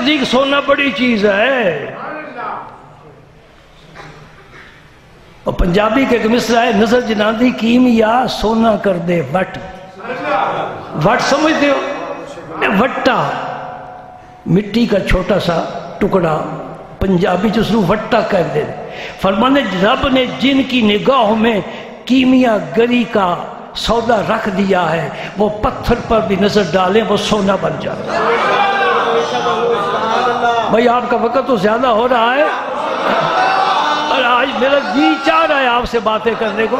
نزدیک سونا بڑی چیز ہے. اور پنجابی کے ایک مصرع ہے، نظر جناندی کیمیا سونا کر دے وٹ. وٹ سمجھتے ہو؟ وٹا، مٹی کا چھوٹا سا ٹکڑا، پنجابی جو اس کو وٹا کہہ دے. فرمانے رب نے جن کی نگاہوں میں کیمیا گری کا سودا رکھ دیا ہے، وہ پتھر پر بھی نظر ڈالیں وہ سونا بن جاتا ہے. بھائی آپ کا وقت تو زیادہ ہو رہا ہے اور آج میرا جی چاہ رہا ہے آپ سے باتیں کرنے کو.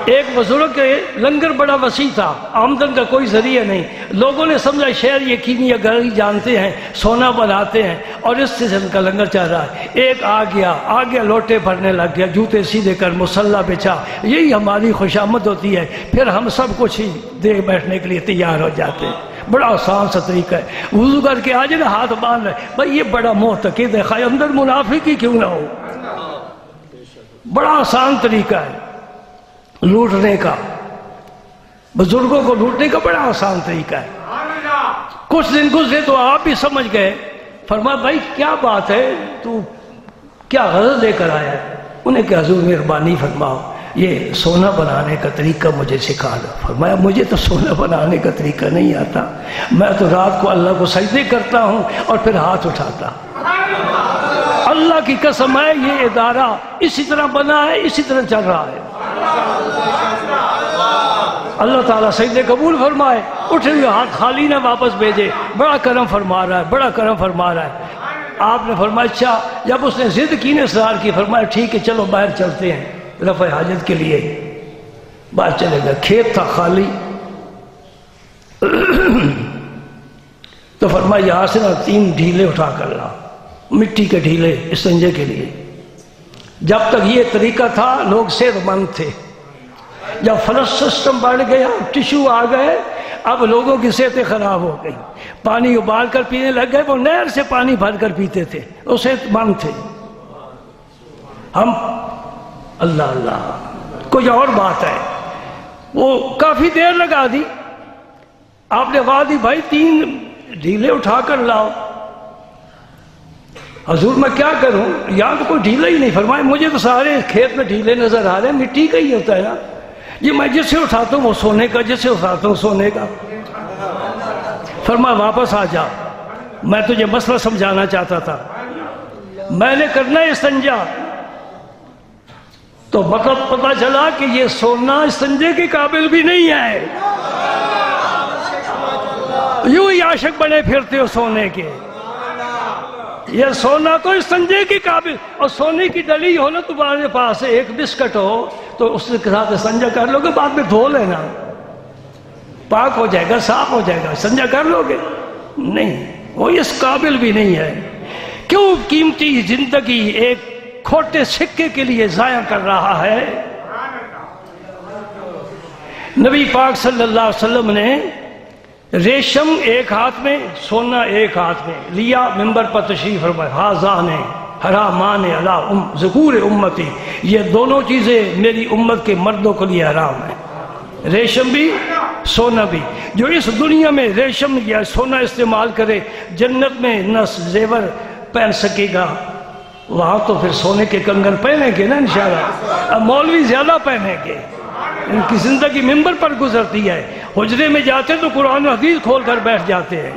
ایک بزرگ کے لنگر بڑا وسیع تھا، آمدن کا کوئی ذریعہ نہیں. لوگوں نے سمجھا شہر یہ کیمیا گری جانتے ہیں، سونا بناتے ہیں اور اس سے ان کا لنگر چل رہا ہے. ایک آ گیا لوٹے بھرنے لگ گیا، جوتے سیدھے کر مصلی بچھا. یہی ہماری خوشامد ہوتی ہے، پھر ہم سب کچھ ہی دے بیٹھنے کے لیے تیار ہو جاتے ہیں. بڑا آسان سا طریقہ ہے، وضو کر کے آج نا ہاتھ باندھ رہے. بھائی یہ بڑا معتقد ہے، خواہ اندر منافق ہی کیوں نہ ہو. بڑا آسان طریقہ ہے لوٹنے کا، بزرگوں کو لوٹنے کا بڑا آسان طریقہ ہے. کچھ دن گزرے تو آپ بھی سمجھ گئے. فرمایا بھائی کیا بات ہے، تو کیا غرض لے کر آیا ہے؟ انہیں کہ حضور مہربانی فرماؤ، یہ سونا بنانے کا طریقہ مجھے سکھا دو. فرمایا مجھے تو سونا بنانے کا طریقہ نہیں آتا، میں تو رات کو اللہ کو سجدے کرتا ہوں اور پھر ہاتھ اٹھاتا. اللہ کی قسم ہے یہ ادارہ اسی طرح بنا ہے، اسی طرح چل رہا ہے. اللہ تعالیٰ سجدے قبول فرمائے، اٹھے ہوئے ہاتھ خالی نہ واپس بھیجے. بڑا کرم فرما رہا ہے، بڑا کرم فرما رہا ہے. آپ نے فرمایا اچھا. جب اس نے ضد کی نے اصرار کی، فرمایا ٹھیک ہے چلو باہر چلتے ہیں رفع حاجت کے لیے. باہر چلے گئے، کھیت تھا خالی. تو فرمایا یہاں سے نا 3 ڈھیلے اٹھا کر لا، مٹی کے ڈھیلے استنجے کے لیے. جب تک یہ طریقہ تھا لوگ صحت مند تھے. جب فلش سسٹم بڑھ گیا، ٹشو آ گئے، اب لوگوں کی صحتیں خراب ہو گئی. پانی ابال کر پینے لگ گئے، وہ نہر سے پانی بھر کر پیتے تھے، وہ صحت مند تھے. ہم اللہ اللہ کچھ اور بات ہے. وہ کافی دیر لگا دی. آپ نے کہا دی بھائی 3 ڈھیلے اٹھا کر لاؤ. حضور میں کیا کروں، یہاں تو کوئی ڈھیلا ہی نہیں. فرمایا مجھے تو سارے کھیت میں ڈھیلے نظر آ رہے ہیں، مٹی کا ہی ہوتا ہے نا. یہ میں جس سے اٹھاتا ہوں وہ سونے کا، جس سے اٹھاتا ہوں سونے کا. فرمایا واپس آ جا، میں تجھے مسئلہ سمجھانا چاہتا تھا. میں نے کرنا ہے استنجا، تو وقت پتا چلا کہ یہ سونا استنجے کے قابل بھی نہیں ہے. یوں ہی عاشق بنے پھرتے ہو سونے کے. یہ سونا تو استنجے کے قابل، اور سونے کی ڈلی ہو نا تمہارے پاس ایک بسکٹ ہو تو اس کے ساتھ استنجا کر لو گے، بعد میں دھو لینا، پاک ہو جائے گا، صاف ہو جائے گا. استنجا کر لو گے نہیں، وہ اس قابل بھی نہیں ہے. کیوں قیمتی زندگی ایک کھوٹے سکے کے لیے ضائع کر رہا ہے؟ نبی پاک صلی اللہ علیہ وسلم نے ریشم ایک ہاتھ میں، سونا ایک ہاتھ میں لیا، ممبر پر تشریف فرمایا ہذان حرامان علی ذکور امتی، یہ دونوں چیزیں میری امت کے مردوں کے لیے حرام ہیں، ریشم بھی سونا بھی. جو اس دنیا میں ریشم یا سونا استعمال کرے جنت میں نہ زیور پہن سکے گا، وہاں تو پھر سونے کے کنگن پہنیں گے نا انشاءاللہ. اب مولوی زیادہ پہنیں گے، ان کی زندگی ممبر پر گزرتی ہے. حجرے میں جاتے تو قرآن و حدیث کھول کر بیٹھ جاتے ہیں.